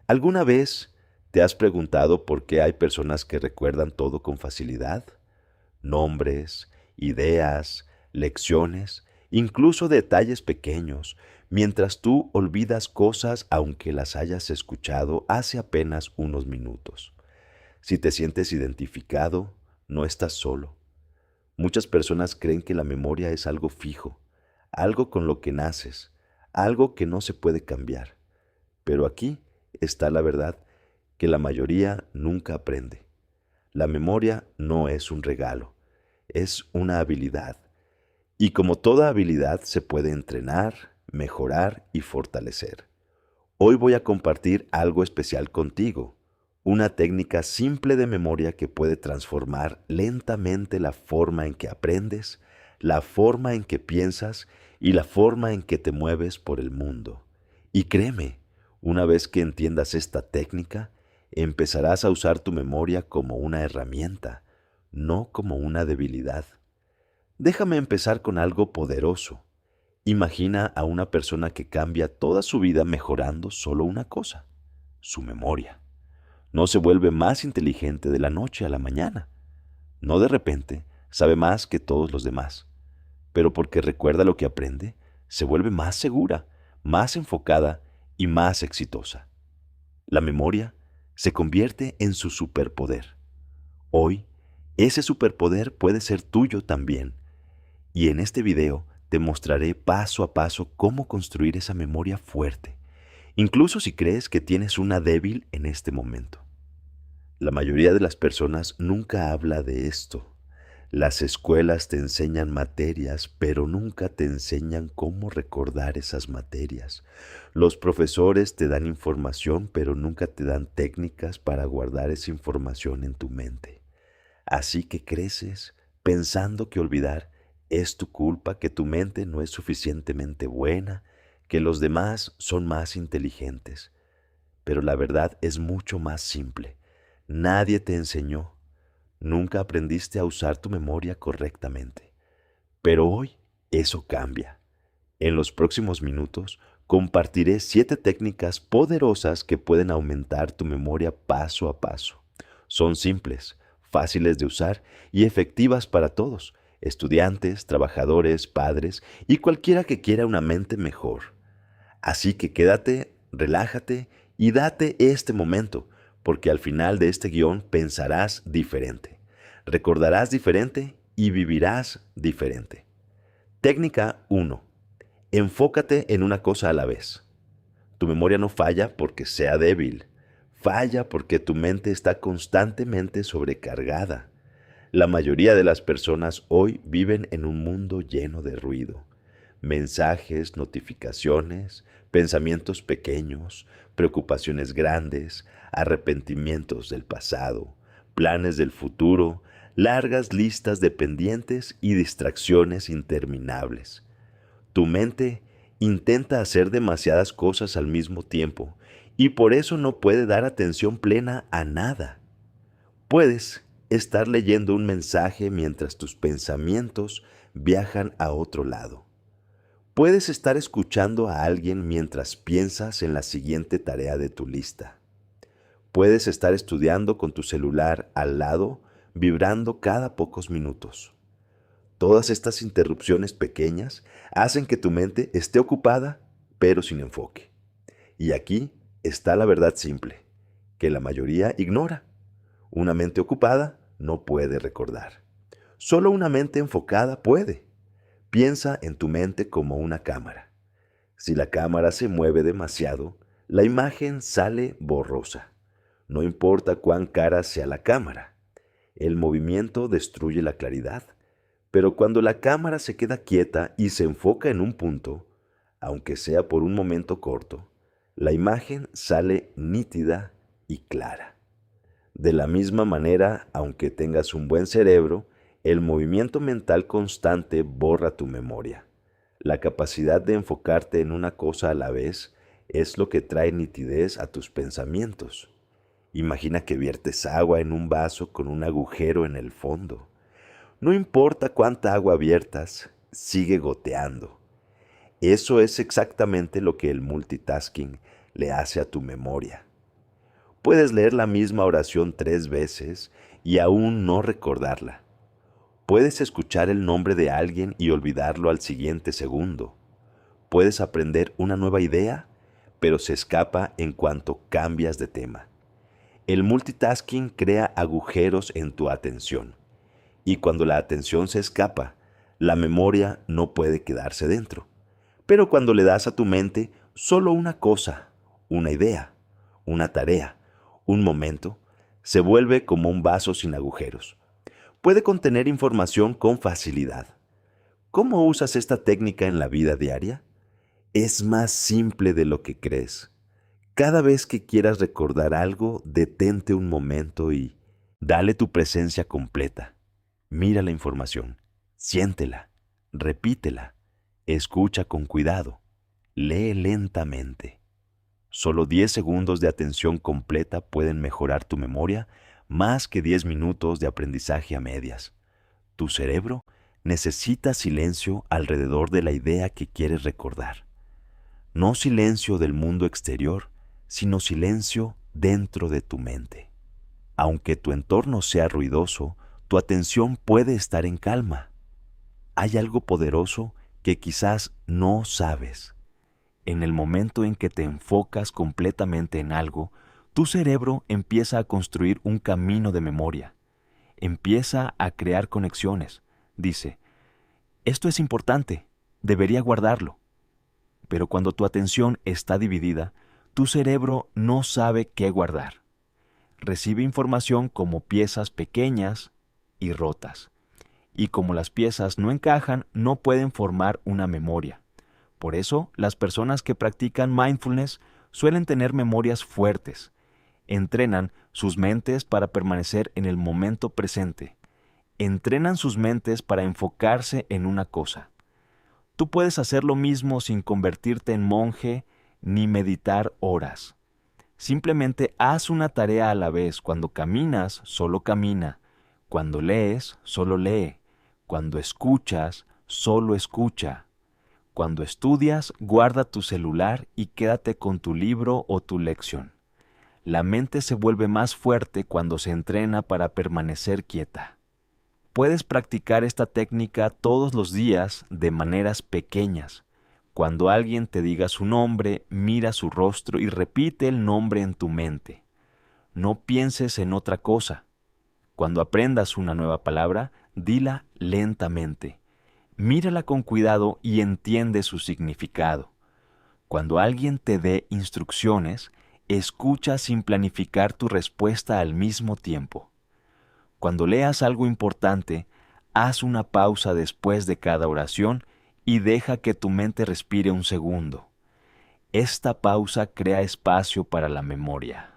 ¿Alguna vez te has preguntado por qué hay personas que recuerdan todo con facilidad? Nombres, ideas, lecciones, incluso detalles pequeños, mientras tú olvidas cosas aunque las hayas escuchado hace apenas unos minutos. Si te sientes identificado, no estás solo. Muchas personas creen que la memoria es algo fijo, algo con lo que naces, algo que no se puede cambiar. Pero aquí está la verdad, que la mayoría nunca aprende. La memoria no es un regalo, es una habilidad. Y como toda habilidad se puede entrenar, mejorar y fortalecer. Hoy voy a compartir algo especial contigo, una técnica simple de memoria que puede transformar lentamente la forma en que aprendes, la forma en que piensas y la forma en que te mueves por el mundo. Y créeme, una vez que entiendas esta técnica, empezarás a usar tu memoria como una herramienta, no como una debilidad. Déjame empezar con algo poderoso. Imagina a una persona que cambia toda su vida mejorando solo una cosa, su memoria. No se vuelve más inteligente de la noche a la mañana. No de repente sabe más que todos los demás, pero porque recuerda lo que aprende, se vuelve más segura, más enfocada y más exitosa. La memoria se convierte en su superpoder. Hoy, ese superpoder puede ser tuyo también. Y en este video te mostraré paso a paso cómo construir esa memoria fuerte, incluso si crees que tienes una débil en este momento. La mayoría de las personas nunca habla de esto. Las escuelas te enseñan materias, pero nunca te enseñan cómo recordar esas materias. Los profesores te dan información, pero nunca te dan técnicas para guardar esa información en tu mente. Así que creces pensando que olvidar es tu culpa, que tu mente no es suficientemente buena, que los demás son más inteligentes. Pero la verdad es mucho más simple. Nadie te enseñó. Nunca aprendiste a usar tu memoria correctamente. Pero hoy eso cambia. En los próximos minutos compartiré 7 técnicas poderosas que pueden aumentar tu memoria paso a paso. Son simples, fáciles de usar y efectivas para todos, estudiantes, trabajadores, padres y cualquiera que quiera una mente mejor. Así que quédate, relájate y date este momento, porque al final de este guión pensarás diferente, recordarás diferente y vivirás diferente. Técnica 1. Enfócate en una cosa a la vez. Tu memoria no falla porque sea débil, falla porque tu mente está constantemente sobrecargada. La mayoría de las personas hoy viven en un mundo lleno de ruido. Mensajes, notificaciones, pensamientos pequeños, preocupaciones grandes, arrepentimientos del pasado, planes del futuro, largas listas de pendientes y distracciones interminables. Tu mente intenta hacer demasiadas cosas al mismo tiempo y por eso no puede dar atención plena a nada. Puedes estar leyendo un mensaje mientras tus pensamientos viajan a otro lado. Puedes estar escuchando a alguien mientras piensas en la siguiente tarea de tu lista. Puedes estar estudiando con tu celular al lado, vibrando cada pocos minutos. Todas estas interrupciones pequeñas hacen que tu mente esté ocupada, pero sin enfoque. Y aquí está la verdad simple, que la mayoría ignora. Una mente ocupada no puede recordar. Solo una mente enfocada puede. Piensa en tu mente como una cámara. Si la cámara se mueve demasiado, la imagen sale borrosa. No importa cuán cara sea la cámara. El movimiento destruye la claridad. Pero cuando la cámara se queda quieta y se enfoca en un punto, aunque sea por un momento corto, la imagen sale nítida y clara. De la misma manera, aunque tengas un buen cerebro, el movimiento mental constante borra tu memoria. La capacidad de enfocarte en una cosa a la vez es lo que trae nitidez a tus pensamientos. Imagina que viertes agua en un vaso con un agujero en el fondo. No importa cuánta agua viertas, sigue goteando. Eso es exactamente lo que el multitasking le hace a tu memoria. Puedes leer la misma oración 3 veces y aún no recordarla. Puedes escuchar el nombre de alguien y olvidarlo al siguiente segundo. Puedes aprender una nueva idea, pero se escapa en cuanto cambias de tema. El multitasking crea agujeros en tu atención, y cuando la atención se escapa, la memoria no puede quedarse dentro. Pero cuando le das a tu mente solo una cosa, una idea, una tarea, un momento, se vuelve como un vaso sin agujeros. Puede contener información con facilidad. ¿Cómo usas esta técnica en la vida diaria? Es más simple de lo que crees. Cada vez que quieras recordar algo, detente un momento y dale tu presencia completa. Mira la información, siéntela, repítela, escucha con cuidado, lee lentamente. Solo 10 segundos de atención completa pueden mejorar tu memoria más que 10 minutos de aprendizaje a medias. Tu cerebro necesita silencio alrededor de la idea que quieres recordar. No silencio del mundo exterior, sino silencio dentro de tu mente. Aunque tu entorno sea ruidoso, tu atención puede estar en calma. Hay algo poderoso que quizás no sabes. En el momento en que te enfocas completamente en algo, tu cerebro empieza a construir un camino de memoria. Empieza a crear conexiones. Dice, esto es importante, debería guardarlo. Pero cuando tu atención está dividida, tu cerebro no sabe qué guardar. Recibe información como piezas pequeñas y rotas. Y como las piezas no encajan, no pueden formar una memoria. Por eso, las personas que practican mindfulness suelen tener memorias fuertes. Entrenan sus mentes para permanecer en el momento presente. Entrenan sus mentes para enfocarse en una cosa. Tú puedes hacer lo mismo sin convertirte en monje ni meditar horas. Simplemente haz una tarea a la vez. Cuando caminas, solo camina. Cuando lees, solo lee. Cuando escuchas, solo escucha. Cuando estudias, guarda tu celular y quédate con tu libro o tu lección. La mente se vuelve más fuerte cuando se entrena para permanecer quieta. Puedes practicar esta técnica todos los días de maneras pequeñas. Cuando alguien te diga su nombre, mira su rostro y repite el nombre en tu mente. No pienses en otra cosa. Cuando aprendas una nueva palabra, dila lentamente. Mírala con cuidado y entiende su significado. Cuando alguien te dé instrucciones, escucha sin planificar tu respuesta al mismo tiempo. Cuando leas algo importante, haz una pausa después de cada oración y deja que tu mente respire un segundo. Esta pausa crea espacio para la memoria.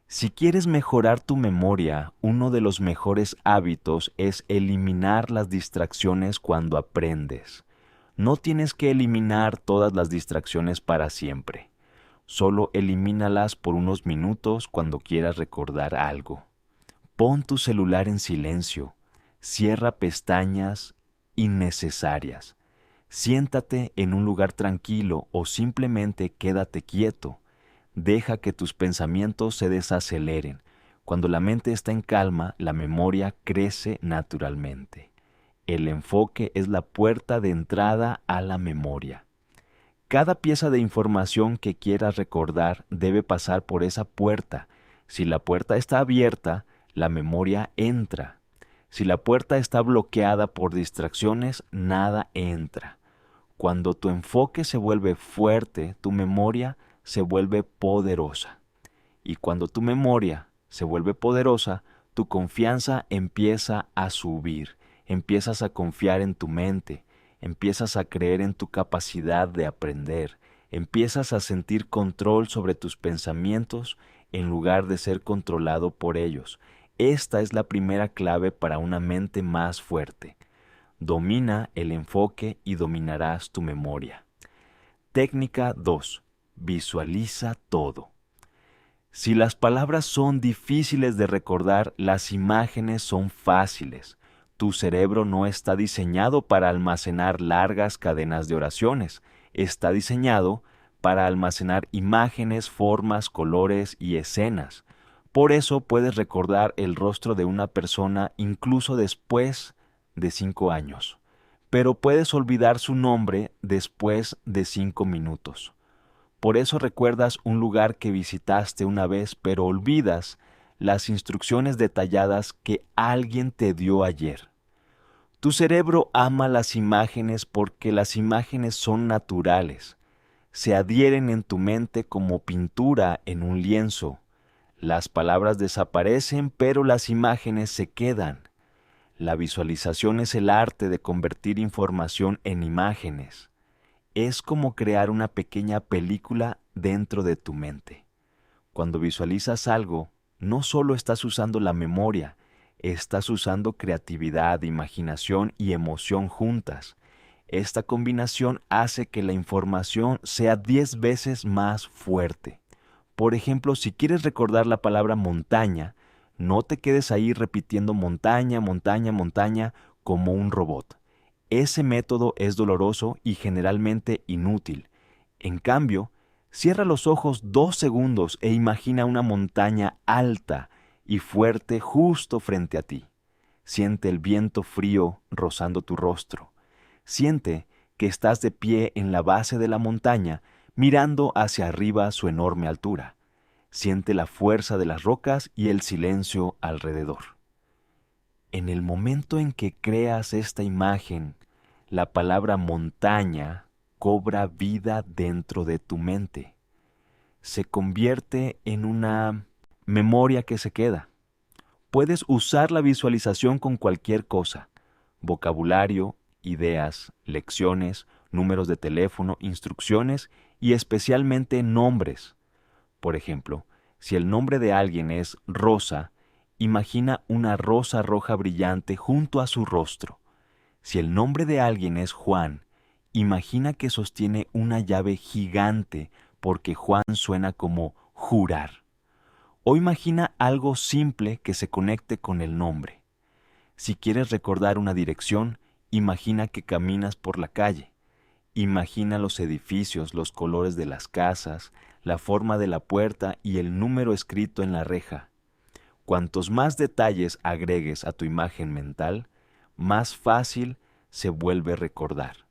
Si quieres mejorar tu memoria, uno de los mejores hábitos es eliminar las distracciones cuando aprendes. No tienes que eliminar todas las distracciones para siempre. Solo elimínalas por unos minutos cuando quieras recordar algo. Pon tu celular en silencio. Cierra pestañas innecesarias. Siéntate en un lugar tranquilo o simplemente quédate quieto. Deja que tus pensamientos se desaceleren. Cuando la mente está en calma, la memoria crece naturalmente. El enfoque es la puerta de entrada a la memoria. Cada pieza de información que quieras recordar debe pasar por esa puerta. Si la puerta está abierta, la memoria entra. Si la puerta está bloqueada por distracciones, nada entra. Cuando tu enfoque se vuelve fuerte, tu memoria se vuelve poderosa. Y cuando tu memoria se vuelve poderosa, tu confianza empieza a subir. Empiezas a confiar en tu mente. Empiezas a creer en tu capacidad de aprender. Empiezas a sentir control sobre tus pensamientos en lugar de ser controlado por ellos. Esta es la primera clave para una mente más fuerte. Domina el enfoque y dominarás tu memoria. Técnica 2. Visualiza todo. Si las palabras son difíciles de recordar, las imágenes son fáciles. Tu cerebro no está diseñado para almacenar largas cadenas de oraciones. Está diseñado para almacenar imágenes, formas, colores y escenas. Por eso puedes recordar el rostro de una persona incluso después de 5 años, pero puedes olvidar su nombre después de 5 minutos. Por eso recuerdas un lugar que visitaste una vez, pero olvidas las instrucciones detalladas que alguien te dio ayer. Tu cerebro ama las imágenes porque las imágenes son naturales. Se adhieren en tu mente como pintura en un lienzo. Las palabras desaparecen, pero las imágenes se quedan. La visualización es el arte de convertir información en imágenes. Es como crear una pequeña película dentro de tu mente. Cuando visualizas algo, no solo estás usando la memoria, estás usando creatividad, imaginación y emoción juntas. Esta combinación hace que la información sea 10 veces más fuerte. Por ejemplo, si quieres recordar la palabra montaña, no te quedes ahí repitiendo montaña, montaña, montaña como un robot. Ese método es doloroso y generalmente inútil. En cambio, cierra los ojos 2 segundos e imagina una montaña alta y fuerte justo frente a ti. Siente el viento frío rozando tu rostro. Siente que estás de pie en la base de la montaña, mirando hacia arriba su enorme altura. Siente la fuerza de las rocas y el silencio alrededor. En el momento en que creas esta imagen, la palabra montaña cobra vida dentro de tu mente. Se convierte en una memoria que se queda. Puedes usar la visualización con cualquier cosa: vocabulario, ideas, lecciones, números de teléfono, instrucciones y especialmente nombres. Por ejemplo, si el nombre de alguien es Rosa, imagina una rosa roja brillante junto a su rostro. Si el nombre de alguien es Juan, imagina que sostiene una llave gigante porque Juan suena como jurar. O imagina algo simple que se conecte con el nombre. Si quieres recordar una dirección, imagina que caminas por la calle. Imagina los edificios, los colores de las casas, la forma de la puerta y el número escrito en la reja. Cuantos más detalles agregues a tu imagen mental, más fácil se vuelve recordar.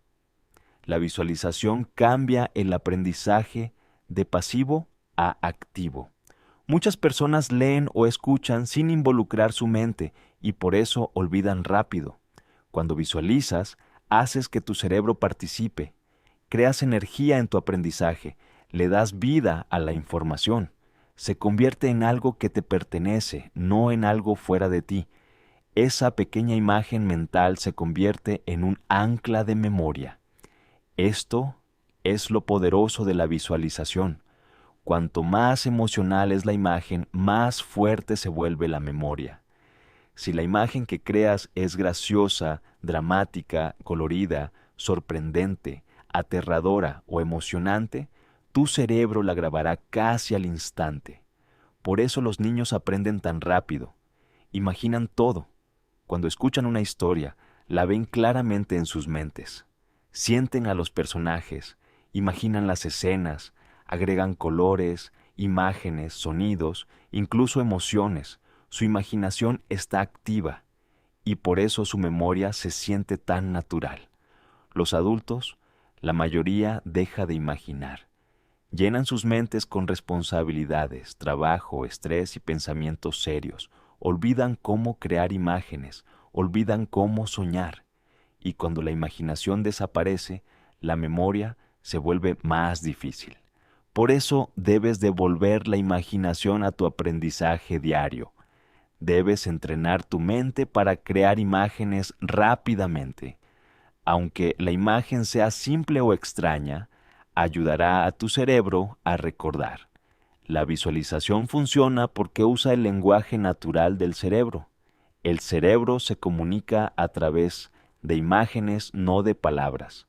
La visualización cambia el aprendizaje de pasivo a activo. Muchas personas leen o escuchan sin involucrar su mente y por eso olvidan rápido. Cuando visualizas, haces que tu cerebro participe. Creas energía en tu aprendizaje, le das vida a la información. Se convierte en algo que te pertenece, no en algo fuera de ti. Esa pequeña imagen mental se convierte en un ancla de memoria. Esto es lo poderoso de la visualización. Cuanto más emocional es la imagen, más fuerte se vuelve la memoria. Si la imagen que creas es graciosa, dramática, colorida, sorprendente, aterradora o emocionante, tu cerebro la grabará casi al instante. Por eso los niños aprenden tan rápido. Imaginan todo. Cuando escuchan una historia, la ven claramente en sus mentes. Sienten a los personajes, imaginan las escenas, agregan colores, imágenes, sonidos, incluso emociones. Su imaginación está activa y por eso su memoria se siente tan natural. Los adultos, la mayoría deja de imaginar. Llenan sus mentes con responsabilidades, trabajo, estrés y pensamientos serios. Olvidan cómo crear imágenes, olvidan cómo soñar. Y cuando la imaginación desaparece, la memoria se vuelve más difícil. Por eso debes devolver la imaginación a tu aprendizaje diario. Debes entrenar tu mente para crear imágenes rápidamente. Aunque la imagen sea simple o extraña, ayudará a tu cerebro a recordar. La visualización funciona porque usa el lenguaje natural del cerebro. El cerebro se comunica a través de imágenes, no de palabras.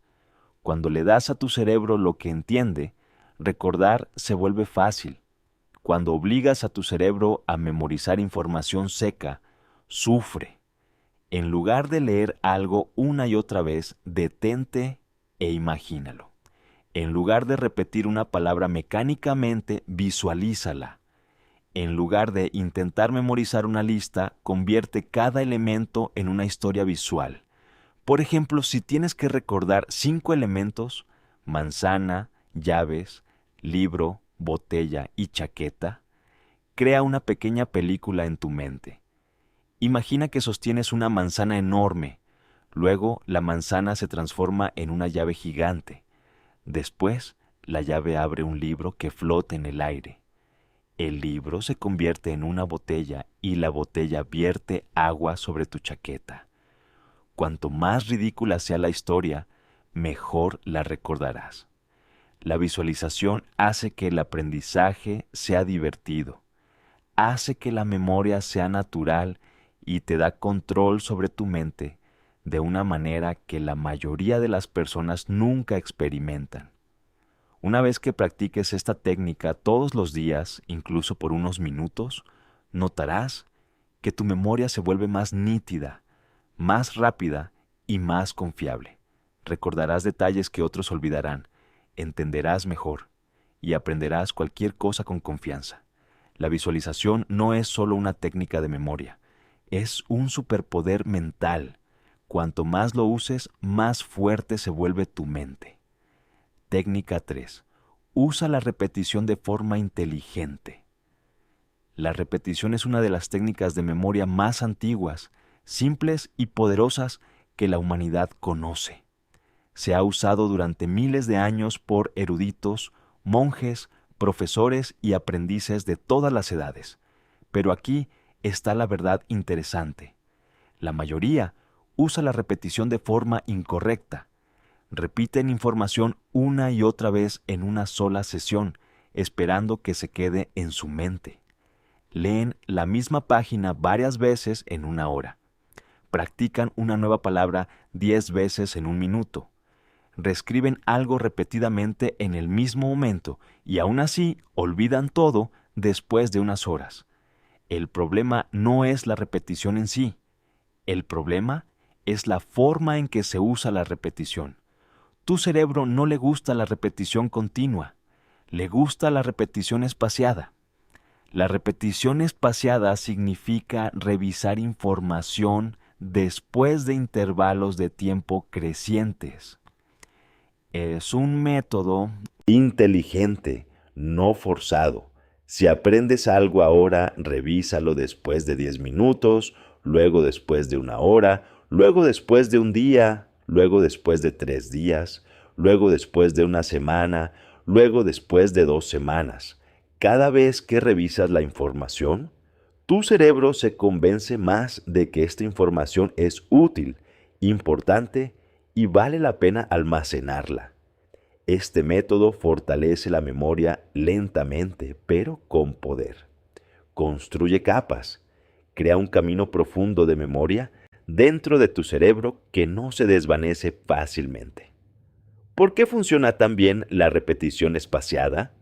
Cuando le das a tu cerebro lo que entiende, recordar se vuelve fácil. Cuando obligas a tu cerebro a memorizar información seca, sufre. En lugar de leer algo una y otra vez, detente e imagínalo. En lugar de repetir una palabra mecánicamente, visualízala. En lugar de intentar memorizar una lista, convierte cada elemento en una historia visual. Por ejemplo, si tienes que recordar 5 elementos, manzana, llaves, libro, botella y chaqueta, crea una pequeña película en tu mente. Imagina que sostienes una manzana enorme. Luego, la manzana se transforma en una llave gigante. Después, la llave abre un libro que flota en el aire. El libro se convierte en una botella y la botella vierte agua sobre tu chaqueta. Cuanto más ridícula sea la historia, mejor la recordarás. La visualización hace que el aprendizaje sea divertido, hace que la memoria sea natural y te da control sobre tu mente de una manera que la mayoría de las personas nunca experimentan. Una vez que practiques esta técnica todos los días, incluso por unos minutos, notarás que tu memoria se vuelve más nítida, más rápida y más confiable. Recordarás detalles que otros olvidarán, entenderás mejor y aprenderás cualquier cosa con confianza. La visualización no es solo una técnica de memoria, es un superpoder mental. Cuanto más lo uses, más fuerte se vuelve tu mente. Técnica 3. Usa la repetición de forma inteligente. La repetición es una de las técnicas de memoria más antiguas, simples y poderosas que la humanidad conoce. Se ha usado durante miles de años por eruditos, monjes, profesores y aprendices de todas las edades. Pero aquí está la verdad interesante. La mayoría usa la repetición de forma incorrecta. Repiten información una y otra vez en una sola sesión, esperando que se quede en su mente. Leen la misma página varias veces en una hora. Practican una nueva palabra 10 veces en un minuto. Reescriben algo repetidamente en el mismo momento y aún así olvidan todo después de unas horas. El problema no es la repetición en sí. El problema es la forma en que se usa la repetición. Tu cerebro no le gusta la repetición continua, le gusta la repetición espaciada. La repetición espaciada significa revisar información después de intervalos de tiempo crecientes. Es un método inteligente, no forzado. Si aprendes algo ahora, revísalo después de 10 minutos, luego después de una hora, luego después de un día, luego después de 3 días, luego después de una semana, luego después de 2 semanas. Cada vez que revisas la información, tu cerebro se convence más de que esta información es útil, importante y vale la pena almacenarla. Este método fortalece la memoria lentamente, pero con poder. Construye capas, crea un camino profundo de memoria dentro de tu cerebro que no se desvanece fácilmente. ¿Por qué funciona tan bien la repetición espaciada?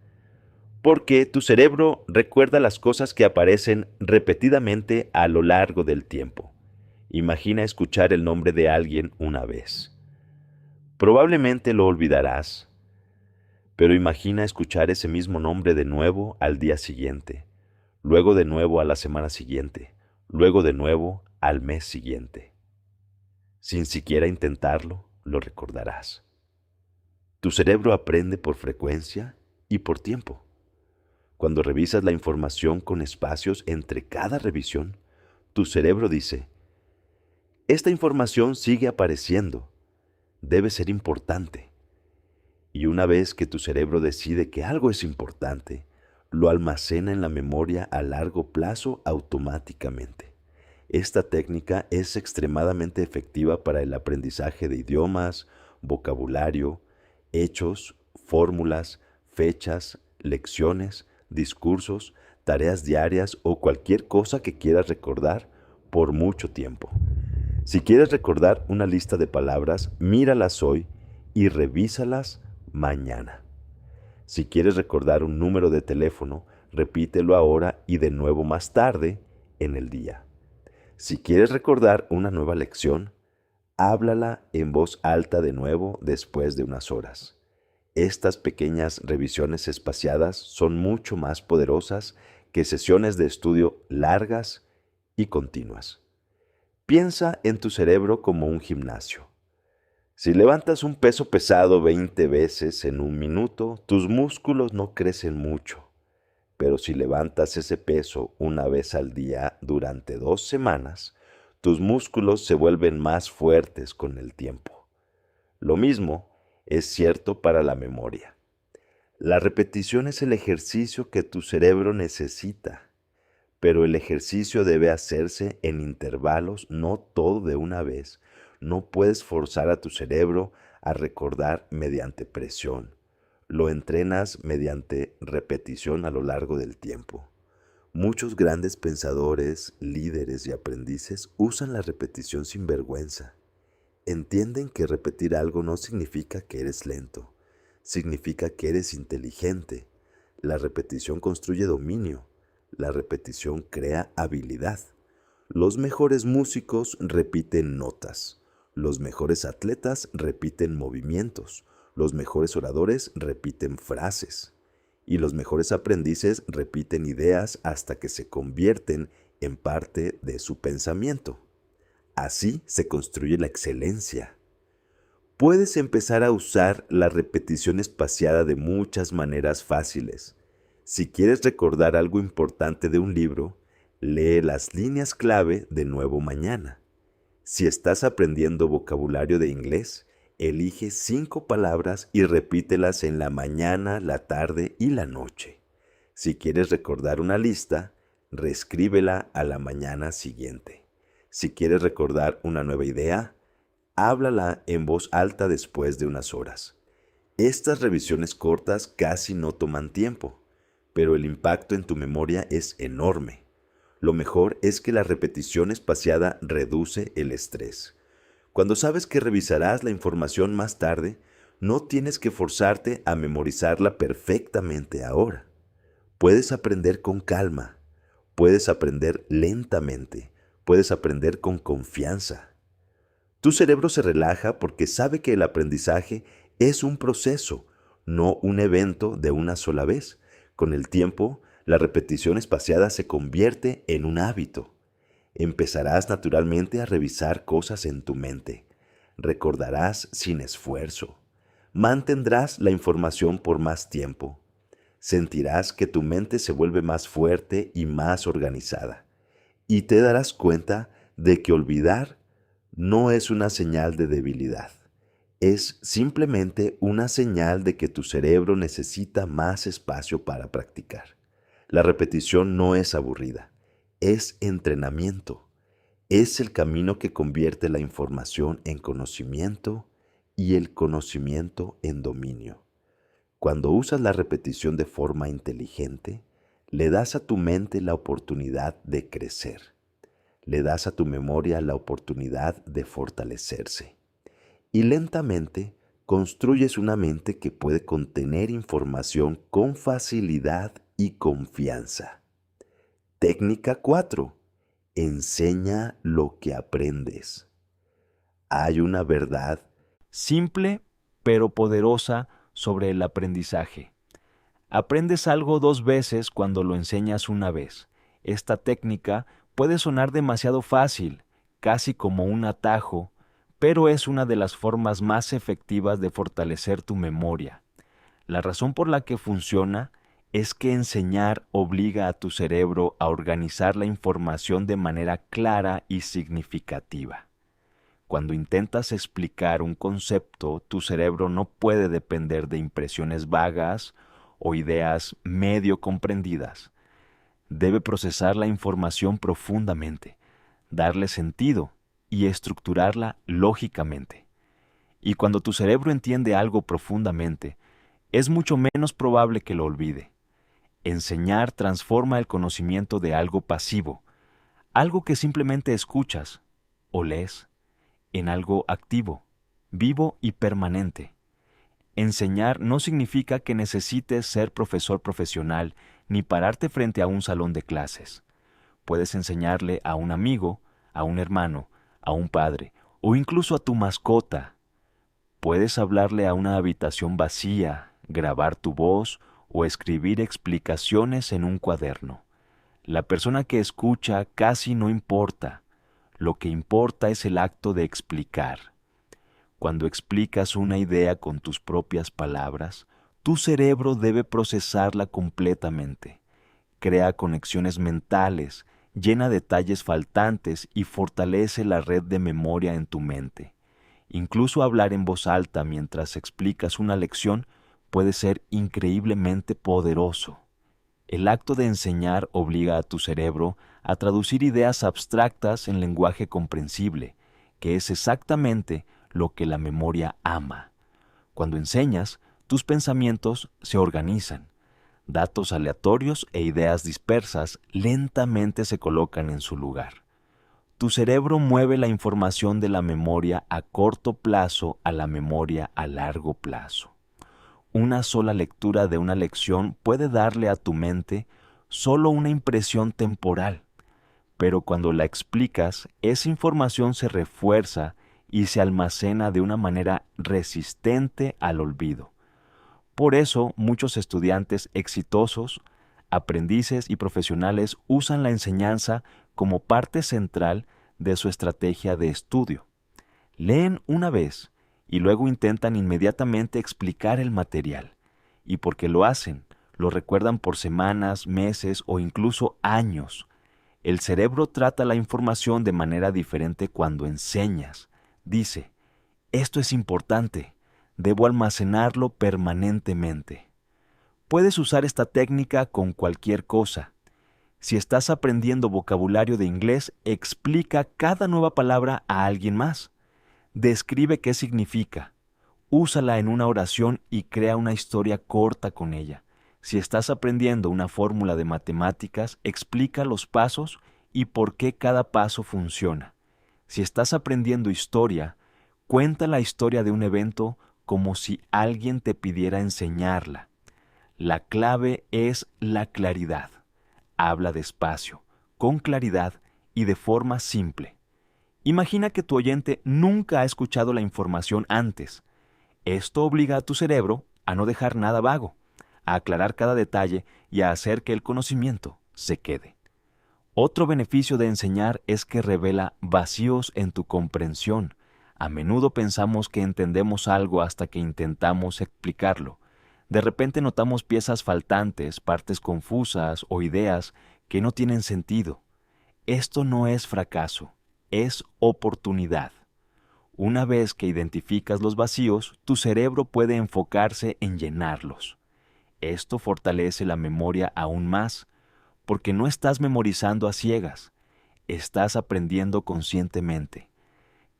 Porque tu cerebro recuerda las cosas que aparecen repetidamente a lo largo del tiempo. Imagina escuchar el nombre de alguien una vez. Probablemente lo olvidarás, pero imagina escuchar ese mismo nombre de nuevo al día siguiente, luego de nuevo a la semana siguiente, luego de nuevo al mes siguiente. Sin siquiera intentarlo, lo recordarás. Tu cerebro aprende por frecuencia y por tiempo. Cuando revisas la información con espacios entre cada revisión, tu cerebro dice, esta información sigue apareciendo, debe ser importante. Y una vez que tu cerebro decide que algo es importante, lo almacena en la memoria a largo plazo automáticamente. Esta técnica es extremadamente efectiva para el aprendizaje de idiomas, vocabulario, hechos, fórmulas, fechas, lecciones, discursos, tareas diarias o cualquier cosa que quieras recordar por mucho tiempo. Si quieres recordar una lista de palabras, míralas hoy y revísalas mañana. Si quieres recordar un número de teléfono, repítelo ahora y de nuevo más tarde en el día. Si quieres recordar una nueva lección, háblala en voz alta de nuevo después de unas horas. Estas pequeñas revisiones espaciadas son mucho más poderosas que sesiones de estudio largas y continuas. Piensa en tu cerebro como un gimnasio. Si levantas un peso pesado 20 veces en un minuto, tus músculos no crecen mucho. Pero si levantas ese peso una vez al día durante 2 semanas, tus músculos se vuelven más fuertes con el tiempo. Lo mismo es cierto para la memoria. La repetición es el ejercicio que tu cerebro necesita, pero el ejercicio debe hacerse en intervalos, no todo de una vez. No puedes forzar a tu cerebro a recordar mediante presión. Lo entrenas mediante repetición a lo largo del tiempo. Muchos grandes pensadores, líderes y aprendices usan la repetición sin vergüenza. Entienden que repetir algo no significa que eres lento, significa que eres inteligente. La repetición construye dominio, la repetición crea habilidad. Los mejores músicos repiten notas, los mejores atletas repiten movimientos, los mejores oradores repiten frases y los mejores aprendices repiten ideas hasta que se convierten en parte de su pensamiento. Así se construye la excelencia. Puedes empezar a usar la repetición espaciada de muchas maneras fáciles. Si quieres recordar algo importante de un libro, lee las líneas clave de nuevo mañana. Si estás aprendiendo vocabulario de inglés, elige 5 palabras y repítelas en la mañana, la tarde y la noche. Si quieres recordar una lista, reescríbela a la mañana siguiente. Si quieres recordar una nueva idea, háblala en voz alta después de unas horas. Estas revisiones cortas casi no toman tiempo, pero el impacto en tu memoria es enorme. Lo mejor es que la repetición espaciada reduce el estrés. Cuando sabes que revisarás la información más tarde, no tienes que forzarte a memorizarla perfectamente ahora. Puedes aprender con calma, puedes aprender lentamente, puedes aprender con confianza. Tu cerebro se relaja porque sabe que el aprendizaje es un proceso, no un evento de una sola vez. Con el tiempo, la repetición espaciada se convierte en un hábito. Empezarás naturalmente a revisar cosas en tu mente. Recordarás sin esfuerzo. Mantendrás la información por más tiempo. Sentirás que tu mente se vuelve más fuerte y más organizada. Y te darás cuenta de que olvidar no es una señal de debilidad. Es simplemente una señal de que tu cerebro necesita más espacio para practicar. La repetición no es aburrida, es entrenamiento. Es el camino que convierte la información en conocimiento y el conocimiento en dominio. Cuando usas la repetición de forma inteligente, le das a tu mente la oportunidad de crecer. Le das a tu memoria la oportunidad de fortalecerse. Y lentamente construyes una mente que puede contener información con facilidad y confianza. Técnica 4. Enseña lo que aprendes. Hay una verdad simple pero poderosa sobre el aprendizaje. Aprendes algo 2 veces cuando lo enseñas una vez. Esta técnica puede sonar demasiado fácil, casi como un atajo, pero es una de las formas más efectivas de fortalecer tu memoria. La razón por la que funciona es que enseñar obliga a tu cerebro a organizar la información de manera clara y significativa. Cuando intentas explicar un concepto, tu cerebro no puede depender de impresiones vagas o ideas medio comprendidas. Debe procesar la información profundamente, darle sentido y estructurarla lógicamente. Y cuando tu cerebro entiende algo profundamente, es mucho menos probable que lo olvide. Enseñar transforma el conocimiento de algo pasivo, algo que simplemente escuchas o lees, en algo activo, vivo y permanente. Enseñar no significa que necesites ser profesor profesional ni pararte frente a un salón de clases. Puedes enseñarle a un amigo, a un hermano, a un padre o incluso a tu mascota. Puedes hablarle a una habitación vacía, grabar tu voz o escribir explicaciones en un cuaderno. La persona que escucha casi no importa. Lo que importa es el acto de explicar. Cuando explicas una idea con tus propias palabras, tu cerebro debe procesarla completamente. Crea conexiones mentales, llena detalles faltantes y fortalece la red de memoria en tu mente. Incluso hablar en voz alta mientras explicas una lección puede ser increíblemente poderoso. El acto de enseñar obliga a tu cerebro a traducir ideas abstractas en lenguaje comprensible, que es exactamente lo que la memoria ama. Cuando enseñas, tus pensamientos se organizan. Datos aleatorios e ideas dispersas lentamente se colocan en su lugar. Tu cerebro mueve la información de la memoria a corto plazo a la memoria a largo plazo. Una sola lectura de una lección puede darle a tu mente solo una impresión temporal, pero cuando la explicas, esa información se refuerza y se almacena de una manera resistente al olvido. Por eso, muchos estudiantes exitosos, aprendices y profesionales usan la enseñanza como parte central de su estrategia de estudio. Leen una vez y luego intentan inmediatamente explicar el material. Y porque lo hacen, lo recuerdan por semanas, meses o incluso años. El cerebro trata la información de manera diferente cuando enseñas. Dice, esto es importante, debo almacenarlo permanentemente. Puedes usar esta técnica con cualquier cosa. Si estás aprendiendo vocabulario de inglés, explica cada nueva palabra a alguien más. Describe qué significa. Úsala en una oración y crea una historia corta con ella. Si estás aprendiendo una fórmula de matemáticas, explica los pasos y por qué cada paso funciona. Si estás aprendiendo historia, cuenta la historia de un evento como si alguien te pidiera enseñarla. La clave es la claridad. Habla despacio, con claridad y de forma simple. Imagina que tu oyente nunca ha escuchado la información antes. Esto obliga a tu cerebro a no dejar nada vago, a aclarar cada detalle y a hacer que el conocimiento se quede. Otro beneficio de enseñar es que revela vacíos en tu comprensión. A menudo pensamos que entendemos algo hasta que intentamos explicarlo. De repente notamos piezas faltantes, partes confusas o ideas que no tienen sentido. Esto no es fracaso, es oportunidad. Una vez que identificas los vacíos, tu cerebro puede enfocarse en llenarlos. Esto fortalece la memoria aún más, porque no estás memorizando a ciegas, estás aprendiendo conscientemente.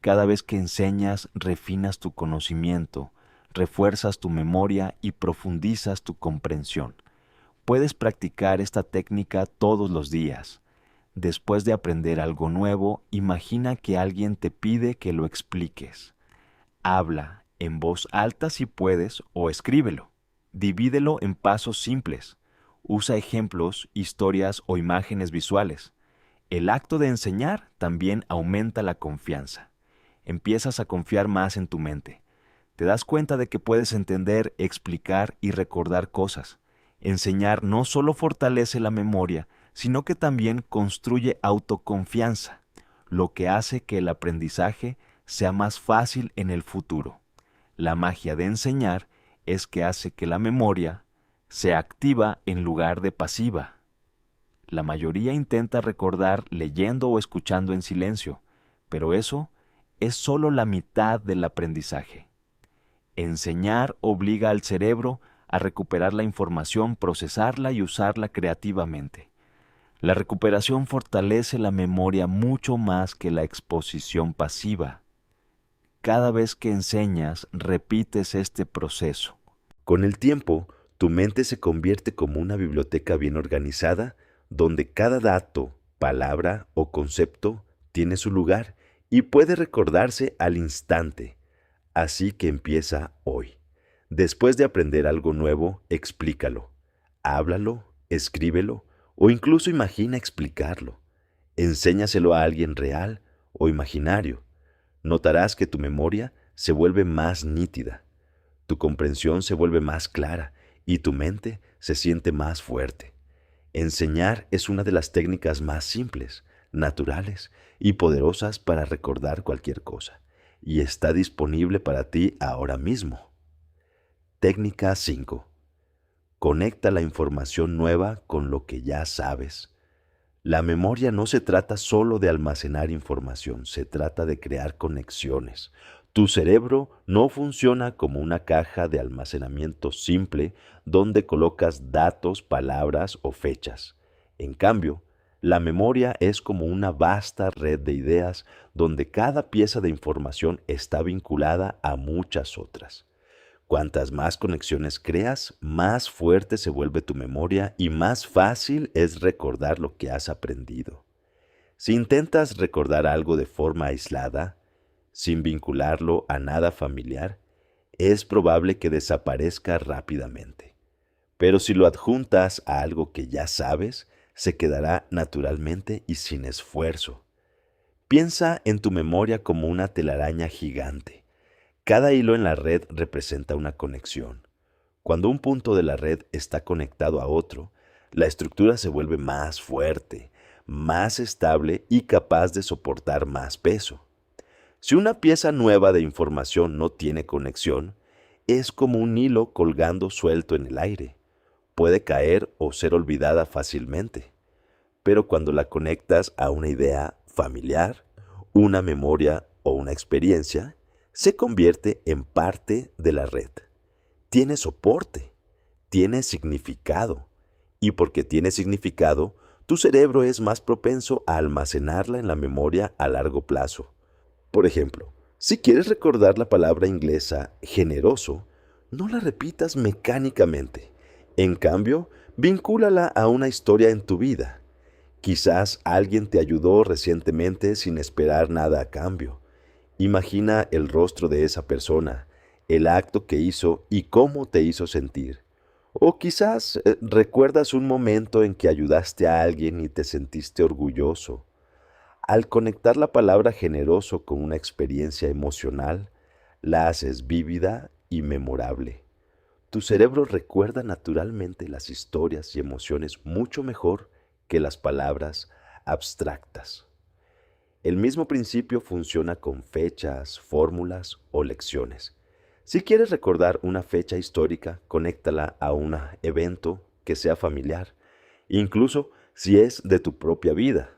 Cada vez que enseñas, refinas tu conocimiento, refuerzas tu memoria y profundizas tu comprensión. Puedes practicar esta técnica todos los días. Después de aprender algo nuevo, imagina que alguien te pide que lo expliques. Habla en voz alta si puedes o escríbelo. Divídelo en pasos simples. Usa ejemplos, historias o imágenes visuales. El acto de enseñar también aumenta la confianza. Empiezas a confiar más en tu mente. Te das cuenta de que puedes entender, explicar y recordar cosas. Enseñar no solo fortalece la memoria, sino que también construye autoconfianza, lo que hace que el aprendizaje sea más fácil en el futuro. La magia de enseñar es que hace que la memoria sea activa en lugar de pasiva. La mayoría intenta recordar leyendo o escuchando en silencio, pero eso es solo la mitad del aprendizaje. Enseñar obliga al cerebro a recuperar la información, procesarla y usarla creativamente. La recuperación fortalece la memoria mucho más que la exposición pasiva. Cada vez que enseñas, repites este proceso. Con el tiempo, tu mente se convierte como una biblioteca bien organizada, donde cada dato, palabra o concepto tiene su lugar y puede recordarse al instante. Así que empieza hoy. Después de aprender algo nuevo, explícalo. Háblalo, escríbelo o incluso imagina explicarlo. Enséñaselo a alguien real o imaginario. Notarás que tu memoria se vuelve más nítida, tu comprensión se vuelve más clara y tu mente se siente más fuerte. Enseñar es una de las técnicas más simples, naturales y poderosas para recordar cualquier cosa, y está disponible para ti ahora mismo. Técnica 5. Conecta la información nueva con lo que ya sabes. La memoria no se trata solo de almacenar información, se trata de crear conexiones. Tu cerebro no funciona como una caja de almacenamiento simple donde colocas datos, palabras o fechas. En cambio, la memoria es como una vasta red de ideas donde cada pieza de información está vinculada a muchas otras. Cuantas más conexiones creas, más fuerte se vuelve tu memoria y más fácil es recordar lo que has aprendido. Si intentas recordar algo de forma aislada, sin vincularlo a nada familiar, es probable que desaparezca rápidamente. Pero si lo adjuntas a algo que ya sabes, se quedará naturalmente y sin esfuerzo. Piensa en tu memoria como una telaraña gigante. Cada hilo en la red representa una conexión. Cuando un punto de la red está conectado a otro, la estructura se vuelve más fuerte, más estable y capaz de soportar más peso. Si una pieza nueva de información no tiene conexión, es como un hilo colgando suelto en el aire. Puede caer o ser olvidada fácilmente. Pero cuando la conectas a una idea familiar, una memoria o una experiencia, se convierte en parte de la red. Tiene soporte, tiene significado, y porque tiene significado, tu cerebro es más propenso a almacenarla en la memoria a largo plazo. Por ejemplo, si quieres recordar la palabra inglesa generoso, no la repitas mecánicamente. En cambio, vincúlala a una historia en tu vida. Quizás alguien te ayudó recientemente sin esperar nada a cambio. Imagina el rostro de esa persona, el acto que hizo y cómo te hizo sentir. O quizás recuerdas un momento en que ayudaste a alguien y te sentiste orgulloso. Al conectar la palabra generoso con una experiencia emocional, la haces vívida y memorable. Tu cerebro recuerda naturalmente las historias y emociones mucho mejor que las palabras abstractas. El mismo principio funciona con fechas, fórmulas o lecciones. Si quieres recordar una fecha histórica, conéctala a un evento que sea familiar, incluso si es de tu propia vida.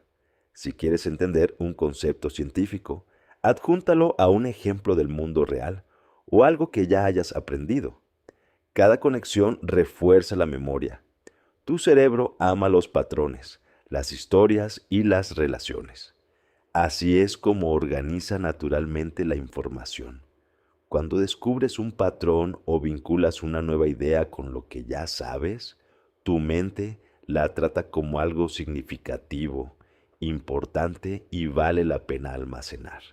Si quieres entender un concepto científico, adjúntalo a un ejemplo del mundo real o algo que ya hayas aprendido. Cada conexión refuerza la memoria. Tu cerebro ama los patrones, las historias y las relaciones. Así es como organiza naturalmente la información. Cuando descubres un patrón o vinculas una nueva idea con lo que ya sabes, tu mente la trata como algo significativo, importante y vale la pena almacenar.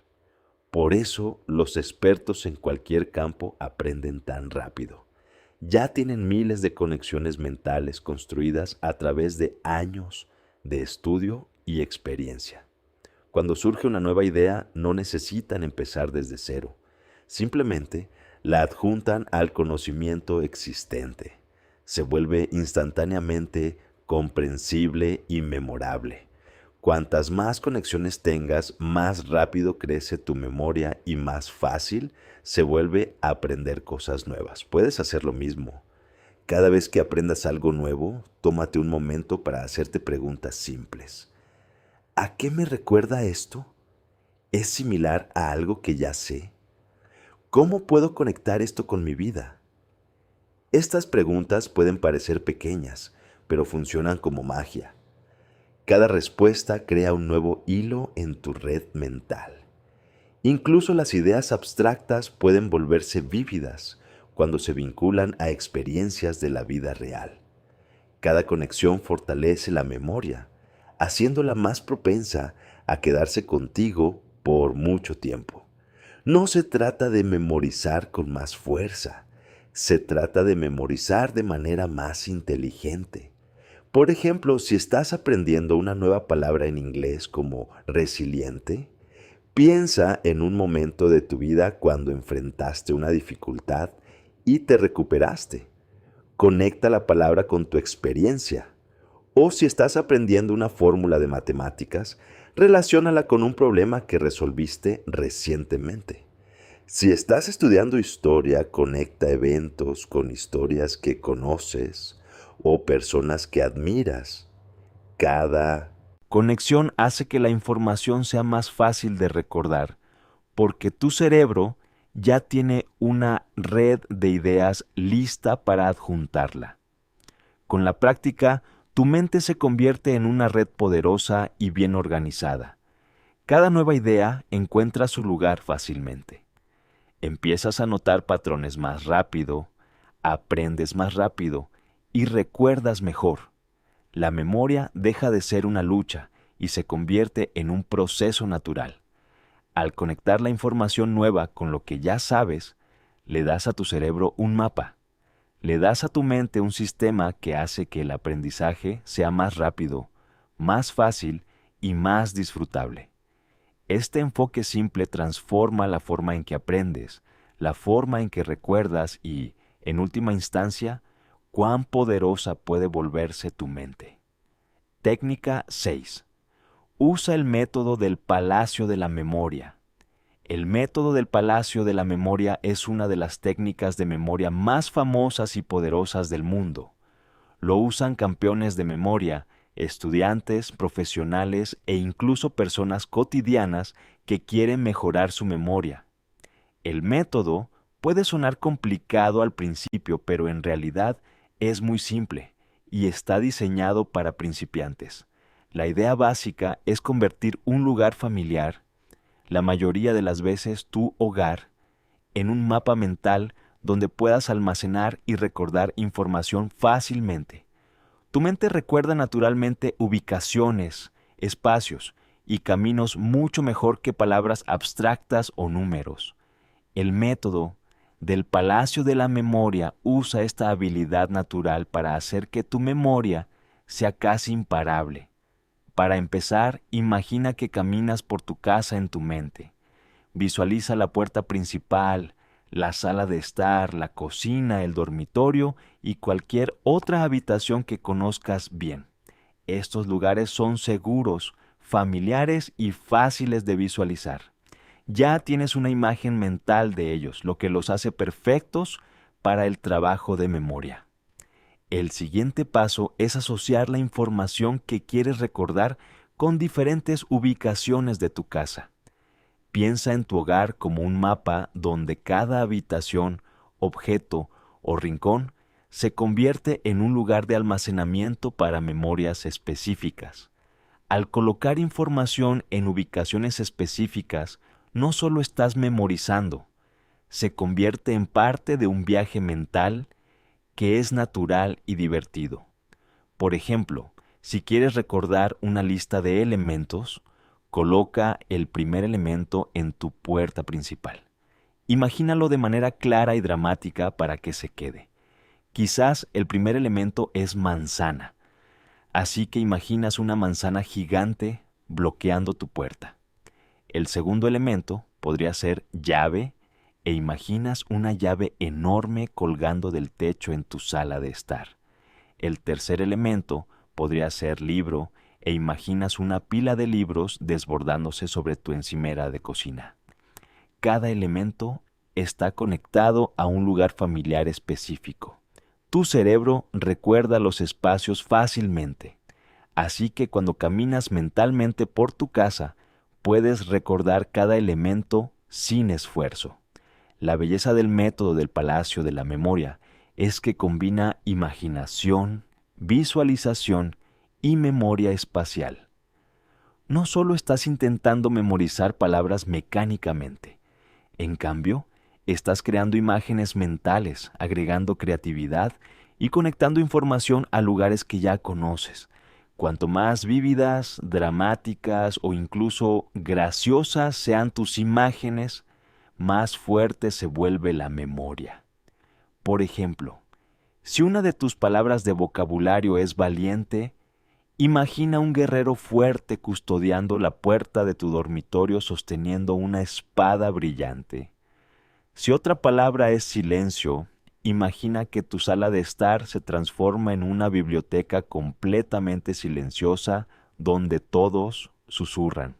Por eso los expertos en cualquier campo aprenden tan rápido. Ya tienen miles de conexiones mentales construidas a través de años de estudio y experiencia. Cuando surge una nueva idea, no necesitan empezar desde cero. Simplemente la adjuntan al conocimiento existente. Se vuelve instantáneamente comprensible y memorable. Cuantas más conexiones tengas, más rápido crece tu memoria y más fácil se vuelve aprender cosas nuevas. Puedes hacer lo mismo. Cada vez que aprendas algo nuevo, tómate un momento para hacerte preguntas simples. ¿A qué me recuerda esto? ¿Es similar a algo que ya sé? ¿Cómo puedo conectar esto con mi vida? Estas preguntas pueden parecer pequeñas, pero funcionan como magia. Cada respuesta crea un nuevo hilo en tu red mental. Incluso las ideas abstractas pueden volverse vívidas cuando se vinculan a experiencias de la vida real. Cada conexión fortalece la memoria, haciéndola más propensa a quedarse contigo por mucho tiempo. No se trata de memorizar con más fuerza, se trata de memorizar de manera más inteligente. Por ejemplo, si estás aprendiendo una nueva palabra en inglés como resiliente, Piensa en un momento de tu vida cuando enfrentaste una dificultad y te recuperaste. Conecta la palabra con tu experiencia. O si estás aprendiendo una fórmula de matemáticas, relaciónala con un problema que resolviste recientemente. Si estás estudiando historia, conecta eventos con historias que conoces o personas que admiras. Cada Conexión hace que la información sea más fácil de recordar, porque tu cerebro ya tiene una red de ideas lista para adjuntarla. Con la práctica, tu mente se convierte en una red poderosa y bien organizada. Cada nueva idea encuentra su lugar fácilmente. Empiezas a notar patrones más rápido, aprendes más rápido y recuerdas mejor. La memoria deja de ser una lucha y se convierte en un proceso natural. Al conectar la información nueva con lo que ya sabes, le das a tu cerebro un mapa. Le das a tu mente un sistema que hace que el aprendizaje sea más rápido, más fácil y más disfrutable. Este enfoque simple transforma la forma en que aprendes, la forma en que recuerdas y, en última instancia, cuán poderosa puede volverse tu mente. Técnica 6. Usa el método del Palacio de la Memoria. El método del Palacio de la Memoria es una de las técnicas de memoria más famosas y poderosas del mundo. Lo usan campeones de memoria, estudiantes, profesionales e incluso personas cotidianas que quieren mejorar su memoria. El método puede sonar complicado al principio, pero en realidad es muy simple y está diseñado para principiantes. La idea básica es convertir un lugar familiar, la mayoría de las veces tu hogar, en un mapa mental donde puedas almacenar y recordar información fácilmente. Tu mente recuerda naturalmente ubicaciones, espacios y caminos mucho mejor que palabras abstractas o números. El método del Palacio de la Memoria usa esta habilidad natural para hacer que tu memoria sea casi imparable. Para empezar, imagina que caminas por tu casa en tu mente. Visualiza la puerta principal, la sala de estar, la cocina, el dormitorio y cualquier otra habitación que conozcas bien. Estos lugares son seguros, familiares y fáciles de visualizar. Ya tienes una imagen mental de ellos, lo que los hace perfectos para el trabajo de memoria. El siguiente paso es asociar la información que quieres recordar con diferentes ubicaciones de tu casa. Piensa en tu hogar como un mapa donde cada habitación, objeto o rincón se convierte en un lugar de almacenamiento para memorias específicas. Al colocar información en ubicaciones específicas, no solo estás memorizando, se convierte en parte de un viaje mental que es natural y divertido. Por ejemplo, si quieres recordar una lista de elementos, coloca el primer elemento en tu puerta principal. Imagínalo de manera clara y dramática para que se quede. Quizás el primer elemento es manzana, así que imaginas una manzana gigante bloqueando tu puerta. El segundo elemento podría ser llave e imaginas una llave enorme colgando del techo en tu sala de estar. El tercer elemento podría ser libro e imaginas una pila de libros desbordándose sobre tu encimera de cocina. Cada elemento está conectado a un lugar familiar específico. Tu cerebro recuerda los espacios fácilmente, así que cuando caminas mentalmente por tu casa, puedes recordar cada elemento sin esfuerzo. La belleza del método del Palacio de la Memoria es que combina imaginación, visualización y memoria espacial. No solo estás intentando memorizar palabras mecánicamente, en cambio, estás creando imágenes mentales, agregando creatividad y conectando información a lugares que ya conoces. Cuanto más vívidas, dramáticas o incluso graciosas sean tus imágenes, más fuerte se vuelve la memoria. Por ejemplo, si una de tus palabras de vocabulario es valiente, Imagina un guerrero fuerte custodiando la puerta de tu dormitorio sosteniendo una espada brillante. Si otra palabra es silencio, imagina que tu sala de estar se transforma en una biblioteca completamente silenciosa donde todos susurran.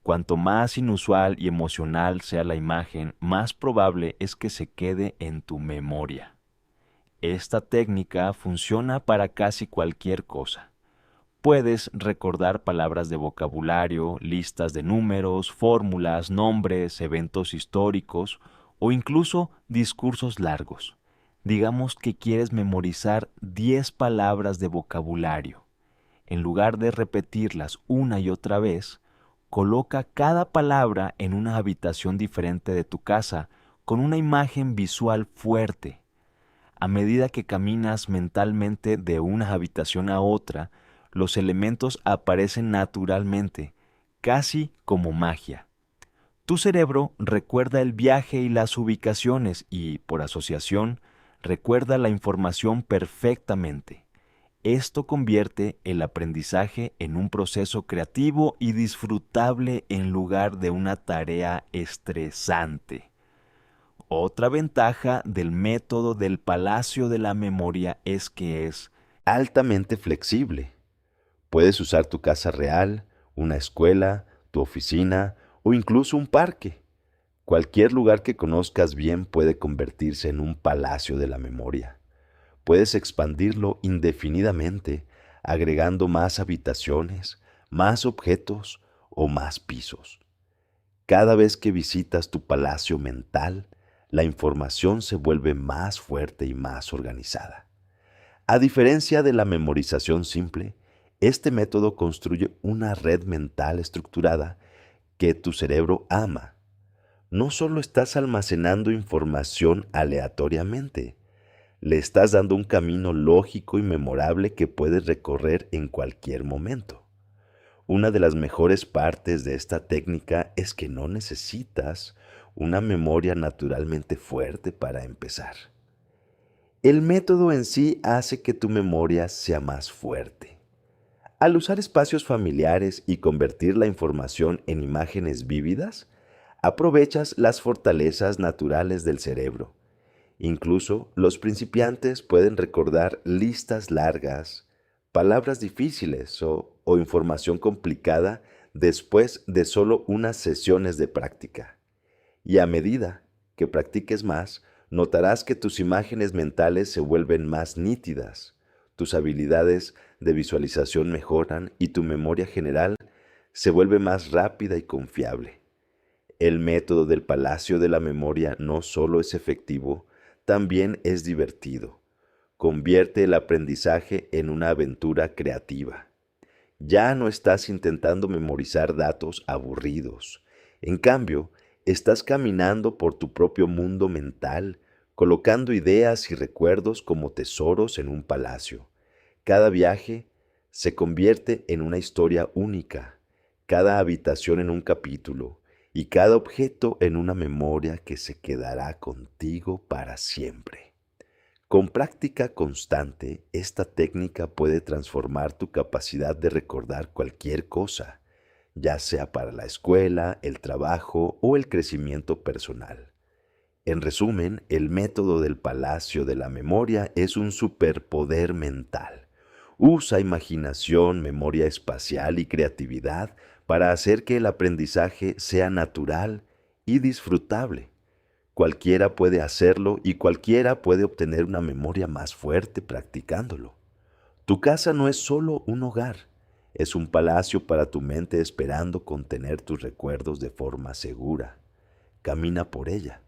Cuanto más inusual y emocional sea la imagen, más probable es que se quede en tu memoria. Esta técnica funciona para casi cualquier cosa. Puedes recordar palabras de vocabulario, listas de números, fórmulas, nombres, eventos históricos o incluso discursos largos. Digamos que quieres memorizar 10 palabras de vocabulario. En lugar de repetirlas una y otra vez, coloca cada palabra en una habitación diferente de tu casa con una imagen visual fuerte. A medida que caminas mentalmente de una habitación a otra, los elementos aparecen naturalmente, casi como magia. Tu cerebro recuerda el viaje y las ubicaciones y, por asociación, recuerda la información perfectamente. Esto convierte el aprendizaje en un proceso creativo y disfrutable en lugar de una tarea estresante. Otra ventaja del método del Palacio de la Memoria es que es altamente flexible. Puedes usar tu casa real, una escuela, tu oficina o incluso un parque. Cualquier lugar que conozcas bien puede convertirse en un palacio de la memoria. Puedes expandirlo indefinidamente, agregando más habitaciones, más objetos o más pisos. Cada vez que visitas tu palacio mental, la información se vuelve más fuerte y más organizada. A diferencia de la memorización simple, este método construye una red mental estructurada que tu cerebro ama. No solo estás almacenando información aleatoriamente, le estás dando un camino lógico y memorable que puedes recorrer en cualquier momento. Una de las mejores partes de esta técnica es que no necesitas una memoria naturalmente fuerte para empezar. El método en sí hace que tu memoria sea más fuerte. Al usar espacios familiares y convertir la información en imágenes vívidas, aprovechas las fortalezas naturales del cerebro. Incluso los principiantes pueden recordar listas largas, palabras difíciles o información complicada después de solo unas sesiones de práctica. Y a medida que practiques más, notarás que tus imágenes mentales se vuelven más nítidas, tus habilidades de visualización mejoran y tu memoria general se vuelve más rápida y confiable. El método del Palacio de la Memoria no solo es efectivo, también es divertido. Convierte el aprendizaje en una aventura creativa. Ya no estás intentando memorizar datos aburridos. En cambio, estás caminando por tu propio mundo mental, colocando ideas y recuerdos como tesoros en un palacio. Cada viaje se convierte en una historia única, cada habitación en un capítulo y cada objeto en una memoria que se quedará contigo para siempre. Con práctica constante, esta técnica puede transformar tu capacidad de recordar cualquier cosa, ya sea para la escuela, el trabajo o el crecimiento personal. En resumen, el método del Palacio de la Memoria es un superpoder mental. Usa imaginación, memoria espacial y creatividad para hacer que el aprendizaje sea natural y disfrutable. Cualquiera puede hacerlo y cualquiera puede obtener una memoria más fuerte practicándolo. Tu casa no es solo un hogar, es un palacio para tu mente esperando contener tus recuerdos de forma segura. Camina por ella,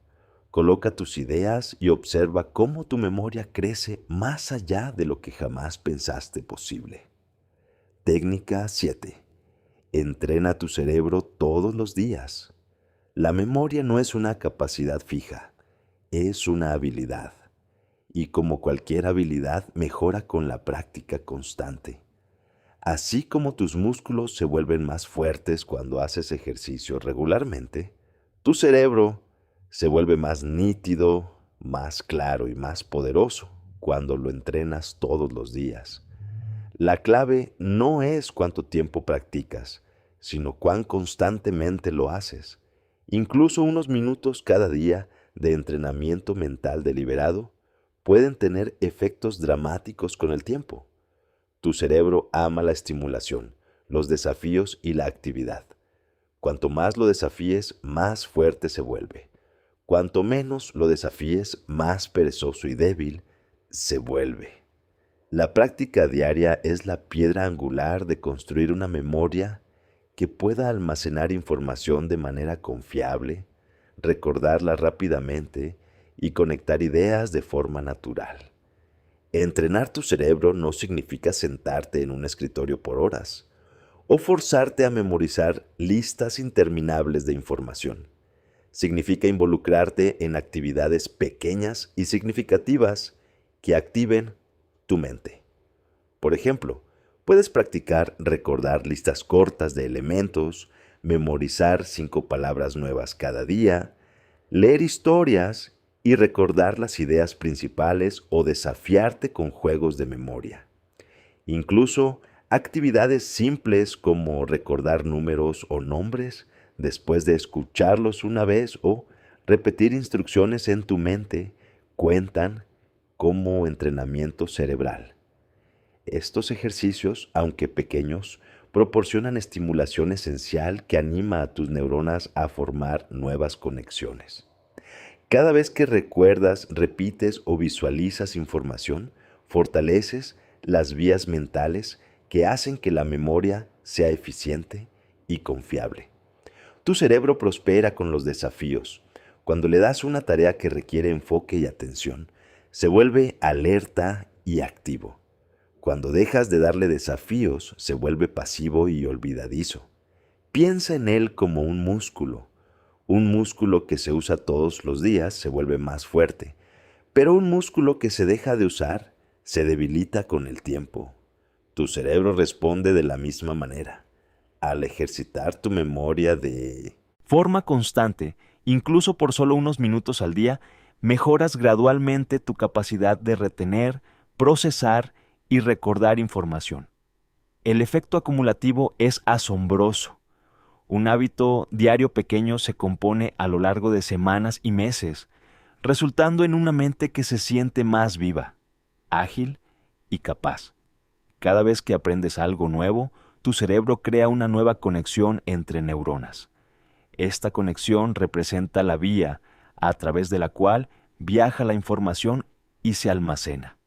coloca tus ideas y observa cómo tu memoria crece más allá de lo que jamás pensaste posible. Técnica 7. Entrena tu cerebro todos los días. La memoria no es una capacidad fija, es una habilidad. Y como cualquier habilidad, mejora con la práctica constante. Así como tus músculos se vuelven más fuertes cuando haces ejercicio regularmente, tu cerebro se vuelve más nítido, más claro y más poderoso cuando lo entrenas todos los días. La clave no es cuánto tiempo practicas, sino cuán constantemente lo haces. Incluso unos minutos cada día de entrenamiento mental deliberado pueden tener efectos dramáticos con el tiempo. Tu cerebro ama la estimulación, los desafíos y la actividad. Cuanto más lo desafíes, más fuerte se vuelve. Cuanto menos lo desafíes, más perezoso y débil se vuelve. La práctica diaria es la piedra angular de construir una memoria que pueda almacenar información de manera confiable, recordarla rápidamente y conectar ideas de forma natural. Entrenar tu cerebro no significa sentarte en un escritorio por horas o forzarte a memorizar listas interminables de información. Significa involucrarte en actividades pequeñas y significativas que activen tu mente. Por ejemplo, puedes practicar recordar listas cortas de elementos, memorizar 5 palabras nuevas cada día, leer historias y recordar las ideas principales o desafiarte con juegos de memoria. Incluso actividades simples como recordar números o nombres después de escucharlos una vez o repetir instrucciones en tu mente cuentan como entrenamiento cerebral. Estos ejercicios, aunque pequeños, proporcionan estimulación esencial que anima a tus neuronas a formar nuevas conexiones. Cada vez que recuerdas, repites o visualizas información, fortaleces las vías mentales que hacen que la memoria sea eficiente y confiable. Tu cerebro prospera con los desafíos. Cuando le das una tarea que requiere enfoque y atención, se vuelve alerta y activo. Cuando dejas de darle desafíos, se vuelve pasivo y olvidadizo. Piensa en él como un músculo. Un músculo que se usa todos los días se vuelve más fuerte, pero un músculo que se deja de usar se debilita con el tiempo. Tu cerebro responde de la misma manera. Al ejercitar tu memoria de Forma constante, incluso por solo unos minutos al día, mejoras gradualmente tu capacidad de retener, procesar y recordar información. El efecto acumulativo es asombroso. Un hábito diario pequeño se compone a lo largo de semanas y meses, resultando en una mente que se siente más viva, ágil y capaz. Cada vez que aprendes algo nuevo, tu cerebro crea una nueva conexión entre neuronas. Esta conexión representa la vía a través de la cual viaja la información y se almacena.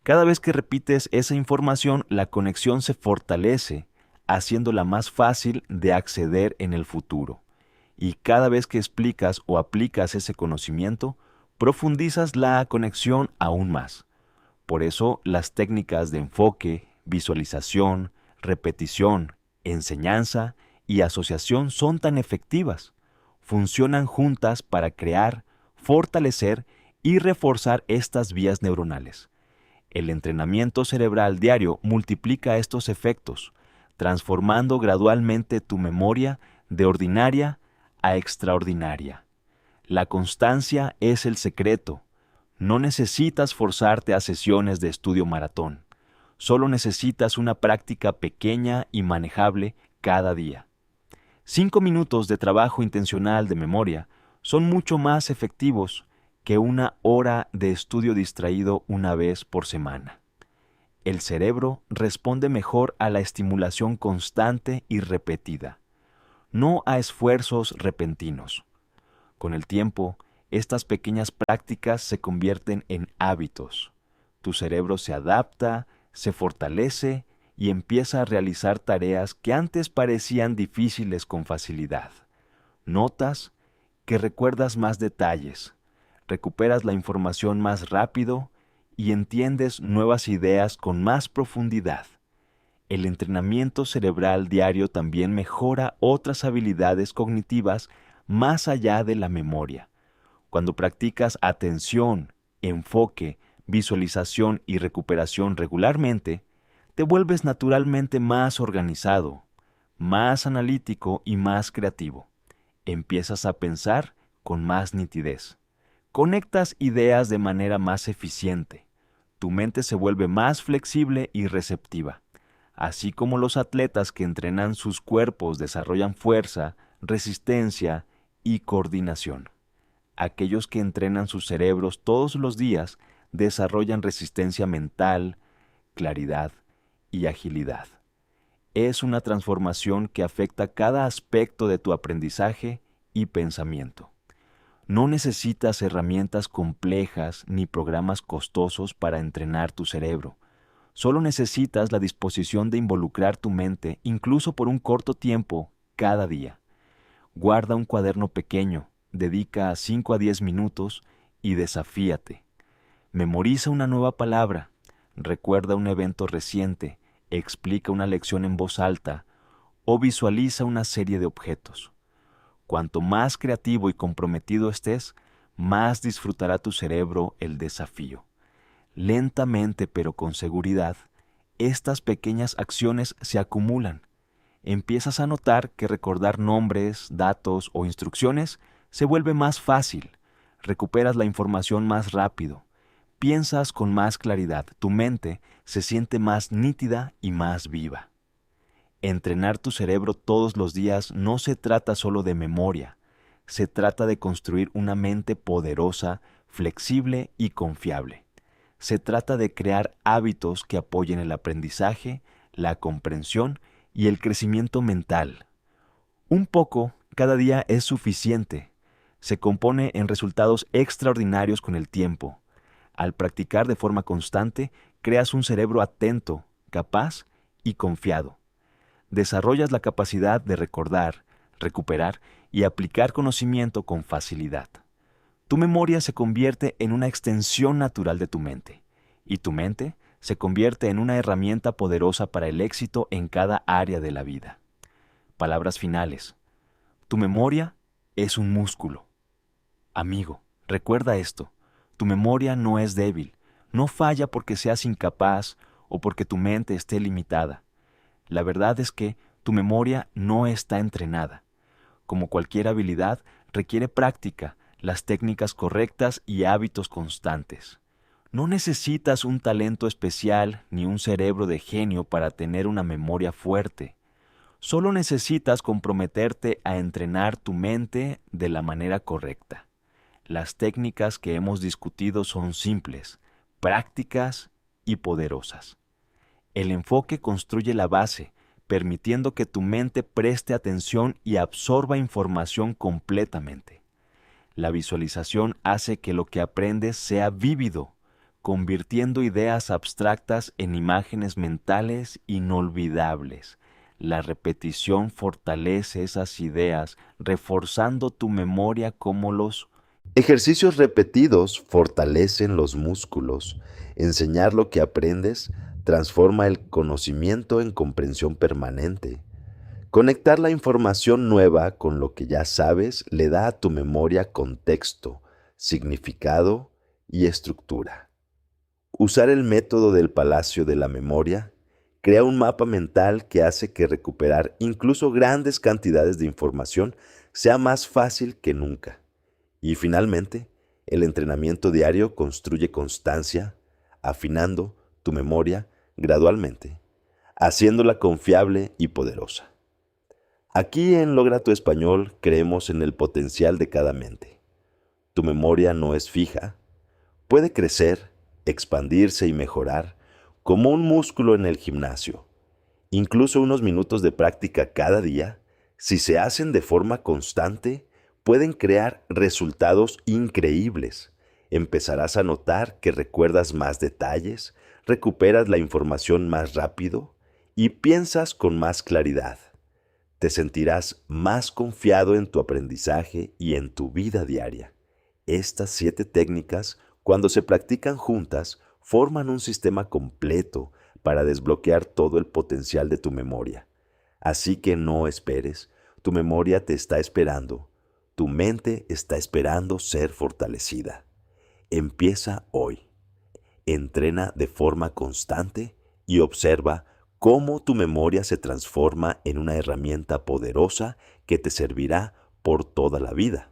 Cada vez que repites esa información, la conexión se fortalece, haciéndola más fácil de acceder en el futuro. Y cada vez que explicas o aplicas ese conocimiento, profundizas la conexión aún más. Por eso, las técnicas de enfoque, visualización, repetición, enseñanza y asociación son tan efectivas. Funcionan juntas para crear, fortalecer y reforzar estas vías neuronales. El entrenamiento cerebral diario multiplica estos efectos, transformando gradualmente tu memoria de ordinaria a extraordinaria. La constancia es el secreto. No necesitas forzarte a sesiones de estudio maratón. Solo necesitas una práctica pequeña y manejable cada día. 5 minutos de trabajo intencional de memoria son mucho más efectivos que 1 hora de estudio distraído una vez por semana. El cerebro responde mejor a la estimulación constante y repetida, no a esfuerzos repentinos. Con el tiempo, estas pequeñas prácticas se convierten en hábitos. Tu cerebro se adapta, se fortalece y empieza a realizar tareas que antes parecían difíciles con facilidad. Notas que recuerdas más detalles, recuperas la información más rápido y entiendes nuevas ideas con más profundidad. El entrenamiento cerebral diario también mejora otras habilidades cognitivas más allá de la memoria. Cuando practicas atención, enfoque, visualización y recuperación regularmente, te vuelves naturalmente más organizado, más analítico y más creativo. Empiezas a pensar con más nitidez. Conectas ideas de manera más eficiente. tu mente se vuelve más flexible y receptiva. Así como los atletas que entrenan sus cuerpos desarrollan fuerza, resistencia y coordinación. Aquellos que entrenan sus cerebros todos los días desarrollan resistencia mental, claridad y agilidad. Es una transformación que afecta cada aspecto de tu aprendizaje y pensamiento. No necesitas herramientas complejas ni programas costosos para entrenar tu cerebro. Solo necesitas la disposición de involucrar tu mente, incluso por un corto tiempo, cada día. Guarda un cuaderno pequeño, dedica 5 a 10 minutos y desafíate. Memoriza una nueva palabra, recuerda un evento reciente, explica una lección en voz alta o visualiza una serie de objetos. Cuanto más creativo y comprometido estés, más disfrutará tu cerebro el desafío. Lentamente pero con seguridad, estas pequeñas acciones se acumulan. Empiezas a notar que recordar nombres, datos o instrucciones se vuelve más fácil. Recuperas la información más rápido. Piensas con más claridad. Tu mente se siente más nítida y más viva. Entrenar tu cerebro todos los días no se trata solo de memoria. Se trata de construir una mente poderosa, flexible y confiable. Se trata de crear hábitos que apoyen el aprendizaje, la comprensión y el crecimiento mental. Un poco cada día es suficiente. Se compone en resultados extraordinarios con el tiempo. Al practicar de forma constante, creas un cerebro atento, capaz y confiado. Desarrollas la capacidad de recordar, recuperar y aplicar conocimiento con facilidad. Tu memoria se convierte en una extensión natural de tu mente, y tu mente se convierte en una herramienta poderosa para el éxito en cada área de la vida. Palabras finales. Tu memoria es un músculo. Amigo, recuerda esto. Tu memoria no es débil. No falla porque seas incapaz o porque tu mente esté limitada. La verdad es que tu memoria no está entrenada. Como cualquier habilidad, requiere práctica, las técnicas correctas y hábitos constantes. No necesitas un talento especial ni un cerebro de genio para tener una memoria fuerte. Solo necesitas comprometerte a entrenar tu mente de la manera correcta. Las técnicas que hemos discutido son simples, prácticas y poderosas. El enfoque construye la base, permitiendo que tu mente preste atención y absorba información completamente. La visualización hace que lo que aprendes sea vívido, convirtiendo ideas abstractas en imágenes mentales inolvidables. La repetición fortalece esas ideas, reforzando tu memoria como los Ejercicios repetidos fortalecen los músculos. Enseñar lo que aprendes transforma el conocimiento en comprensión permanente. Conectar la información nueva con lo que ya sabes le da a tu memoria contexto, significado y estructura. Usar el método del Palacio de la Memoria crea un mapa mental que hace que recuperar incluso grandes cantidades de información sea más fácil que nunca. Y finalmente, el entrenamiento diario construye constancia, afinando tu memoria gradualmente, haciéndola confiable y poderosa. Aquí en Logra tu Español creemos en el potencial de cada mente. Tu memoria no es fija, puede crecer, expandirse y mejorar como un músculo en el gimnasio. Incluso unos minutos de práctica cada día, si se hacen de forma constante, pueden crear resultados increíbles. Empezarás a notar que recuerdas más detalles, recuperas la información más rápido y piensas con más claridad. Te sentirás más confiado en tu aprendizaje y en tu vida diaria. Estas 7 técnicas, cuando se practican juntas, forman un sistema completo para desbloquear todo el potencial de tu memoria. Así que no esperes, tu memoria te está esperando. Tu mente está esperando ser fortalecida. Empieza hoy. Entrena de forma constante y observa cómo tu memoria se transforma en una herramienta poderosa que te servirá por toda la vida.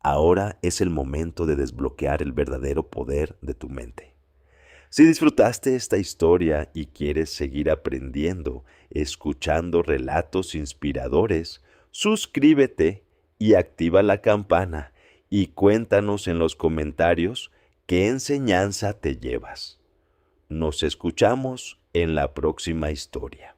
Ahora es el momento de desbloquear el verdadero poder de tu mente. Si disfrutaste esta historia y quieres seguir aprendiendo, escuchando relatos inspiradores, suscríbete y activa la campana y cuéntanos en los comentarios qué enseñanza te llevas. Nos escuchamos en la próxima historia.